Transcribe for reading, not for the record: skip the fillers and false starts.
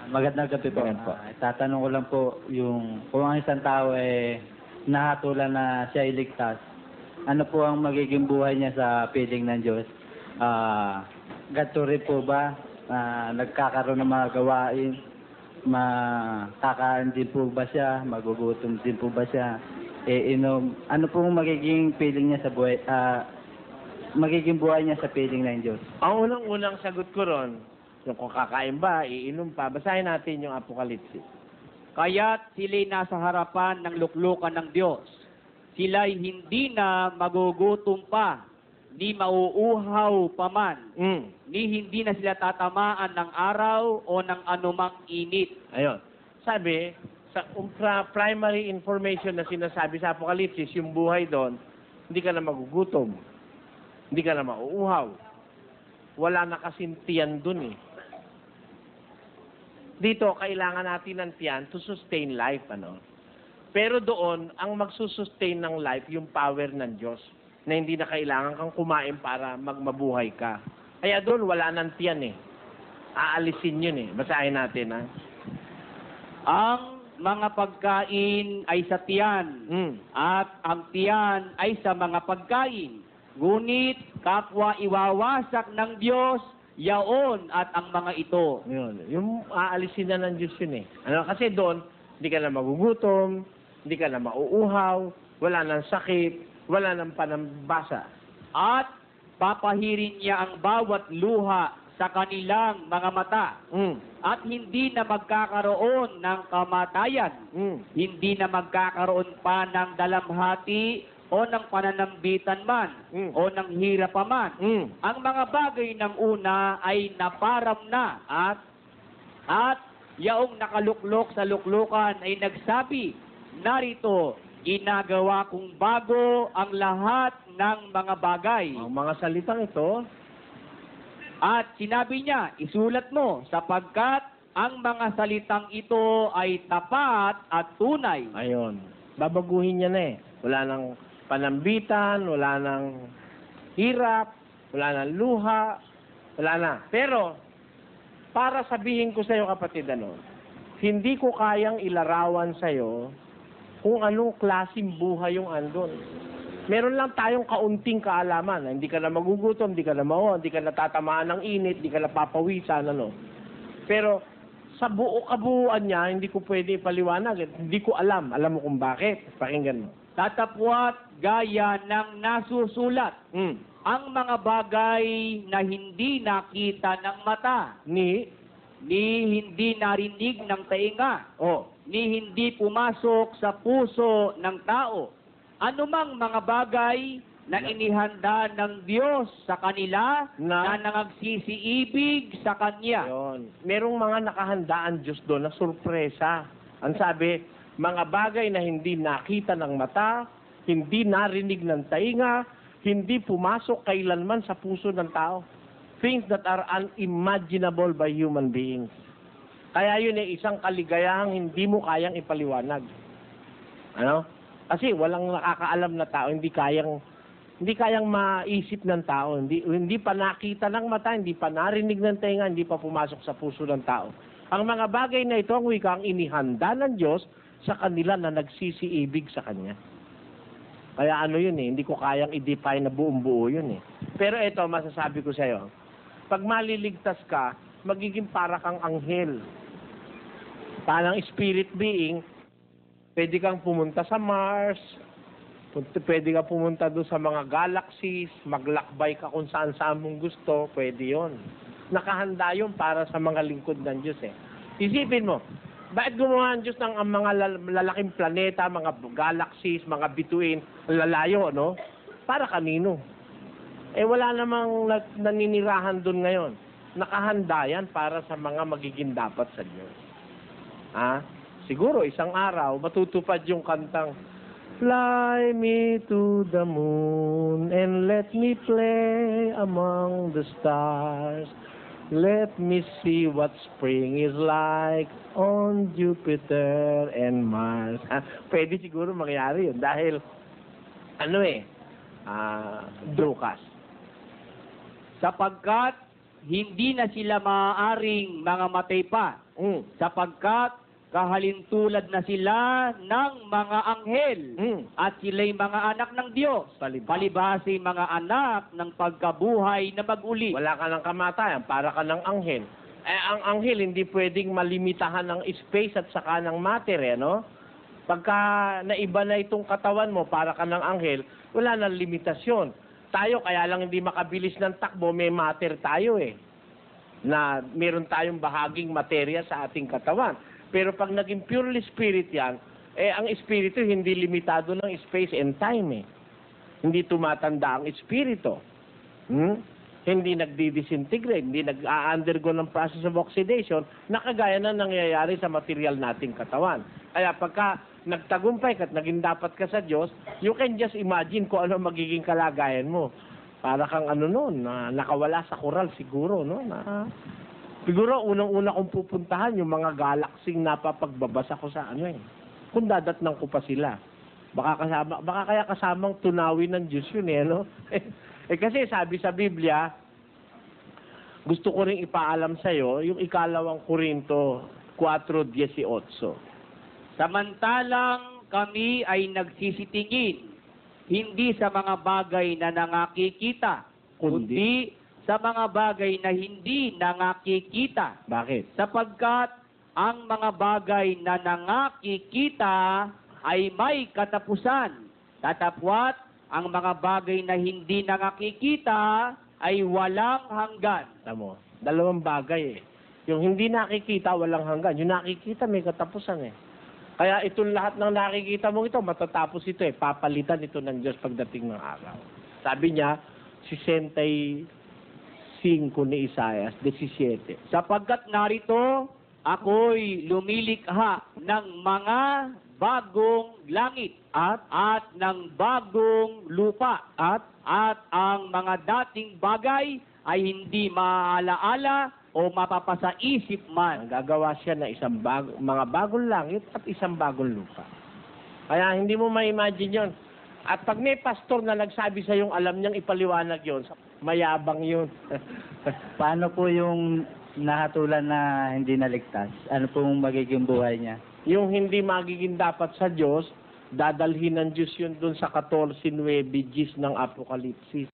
Magandang gabi po. Ganun po. Tatanong ko lang po yung kung ang isang tao nahatulan na siya iligtas, ano po ang magiging buhay niya sa piling ng Diyos? Ganito rin po ba? Nagkakaroon ng mga gawain? Makakain din po ba siya? Magugutom din po ba siya? Inom? Ano po ang magiging piling niya sa buhay? Magiging buhay niya sa piling ng Diyos? Ang unang-unang sagot ko ron, yung kung kakain ba, iinom pa, basahin natin yung Apokalipsis. Kaya't sila'y nasa harapan ng luklukan ng Diyos. Sila'y hindi na magugutom pa, ni mauuhaw pa man, ni hindi na sila tatamaan ng araw o ng anumang init. Ayun. Sabi, sa primary information na sinasabi sa Apokalipsis, yung buhay doon, hindi ka na magugutom. Hindi ka na mauuhaw. Wala na kasing tiyan doon eh. Dito, kailangan natin ng tiyan to sustain life, ano? Pero doon, ang magsusustain ng life, yung power ng Diyos, na hindi na kailangan kang kumain para magmabuhay ka. Kaya doon, wala ng tiyan eh. Aalisin yun eh. Basahin natin, ha? Ang mga pagkain ay sa tiyan, at ang tiyan ay sa mga pagkain. Ngunit kapwa iwawasak ng Diyos, yaon at ang mga ito. Yun. Yung aalisin na ng Diyos yun eh. Ano? Kasi doon, hindi ka na magugutom, hindi ka na mauuhaw, wala nang sakit, wala nang panambasa. At papahirin niya ang bawat luha sa kanilang mga mata. At hindi na magkakaroon ng kamatayan. Hindi na magkakaroon pa ng dalamhati o ng pananambitan man, o ng hirap pa man. Ang mga bagay ng una ay naparam na, at yaong nakaluklok sa luklukan ay nagsabi, narito, ginagawa kong bago ang lahat ng mga bagay. Ang mga salitang ito, At sinabi niya, isulat mo, sapagkat ang mga salitang ito ay tapat at tunay. ayun, babaguhin niya na eh. Wala nang panambitan, wala nang hirap, wala nang luha, wala na. Pero, para sabihin ko sa iyo kapatid, hindi ko kayang ilarawan sa iyo kung anong klaseng buhay yung andon. Meron lang tayong kaunting kaalaman. Hindi ka na magugutom, hindi ka na hindi ka na tatamaan ng init, hindi ka na papawisan, Pero, sa kabuuan niya, hindi ko pwede ipaliwanag. Hindi ko alam. Alam mo kung bakit? Pakinggan mo. Tatapwat gaya ng nasusulat ang mga bagay na hindi nakita ng mata, ni hindi narinig ng tainga, ni hindi pumasok sa puso ng tao. Anumang mga bagay na inihanda ng Diyos sa kanila na nangagsisiibig sa Kanya. Yun. Merong mga nakahandaan Diyos doon na sorpresa. Ang sabi, mga bagay na hindi nakita ng mata, hindi narinig ng tainga, hindi pumasok kailanman sa puso ng tao. Things that are unimaginable by human beings. Kaya yun isang kaligayahang hindi mo kayang ipaliwanag. Kasi walang nakakaalam na tao, hindi kayang maisip ng tao, hindi pa nakita ng mata, hindi pa narinig ng tainga, hindi pa pumasok sa puso ng tao. Ang mga bagay na ito, ang wikang inihanda ng Diyos sa kanila na nagsisiibig sa Kanya. Kaya yun hindi ko kayang i-define na buong-buo yun Pero ito, masasabi ko sa'yo, pag maliligtas ka, magiging para kang anghel. Parang spirit being, pwede kang pumunta sa Mars, pwede kang pumunta doon sa mga galaxies, maglakbay ka kung saan-saan mong gusto, pwede yon. Nakahanda yun para sa mga lingkod ng Diyos Isipin mo, bakit gumawa ang Diyos ng mga lalaking planeta, mga galaxies, mga bituin, lalayo, Para kanino? Wala namang naninirahan doon ngayon. Nakahanda yan para sa mga magiging dapat sa Diyos. Siguro isang araw, matutupad yung kantang, Fly me to the moon and let me play among the stars. Let me see what spring is like on Jupiter and Mars. Pwede siguro mangyari yun dahil, Drukas. Sapagkat hindi na sila maaaring mga matay pa, sapagkat kahalintulad na sila ng mga anghel at sila'y mga anak ng Diyos. Palibhasi mga anak ng pagkabuhay na mag-uli. Wala ka ng kamatayan, para ka ng anghel. Ang anghel hindi pwedeng malimitahan ng space at saka ng matter, no? Pagka naiba na itong katawan mo, para ka ng anghel, wala nang limitasyon. Tayo, kaya lang hindi makabilis ng takbo, may matter tayo na meron tayong bahaging materya sa ating katawan. Pero pag naging purely spirit yan, ang espiritu hindi limitado ng space and time Hindi tumatanda ang espiritu. Hindi nagdi-disintegrate, hindi nag-undergo ng process of oxidation na kagaya na nangyayari sa material nating katawan. Kaya pagka nagtagumpay ka at naging dapat ka sa Diyos, you can just imagine kung ano magiging kalagayan mo. Para kang na nakawala sa koral siguro, no? Siguro, unang-una kong pupuntahan yung mga galaksing napapagbabasa ko sa kung dadatnang ko pa sila. Baka kaya kasamang tunawin ng Diyos yun, no? Kasi sabi sa Biblia, gusto ko rin ipaalam sa'yo, yung 2 Korinto 4:18. Samantalang kami ay nagsisitingin, hindi sa mga bagay na nangakikita, kundi sa mga bagay na hindi nangakikita. Bakit? Sapagkat ang mga bagay na nangakikita ay may katapusan. Tatapwat, ang mga bagay na hindi nangakikita ay walang hanggan. Tamo, dalawang bagay Yung hindi nakikita, walang hanggan. Yung nakikita, may katapusan Kaya itong lahat ng nakikita mong ito, matatapos ito Papalitan ito ng Diyos pagdating ng araw. Sabi niya, 65 ni Isaias, 17. Sapagkat narito, ako'y lumilikha ng mga bagong langit at ng bagong lupa at ang mga dating bagay ay hindi maaalaala o mapapasaisip man. Gagawa siya ng mga bagong langit at isang bagong lupa. Kaya hindi mo ma-imagine yon. At pag may pastor na nagsabi sa yung alam niyang ipaliwanag yon, mayabang yun. Paano po yung nahatulan na hindi naligtas? Ano pong magiging buhay niya? Yung hindi magiging dapat sa Diyos, dadalhin ng Diyos yun dun sa 14:9 ng Apokalipsis.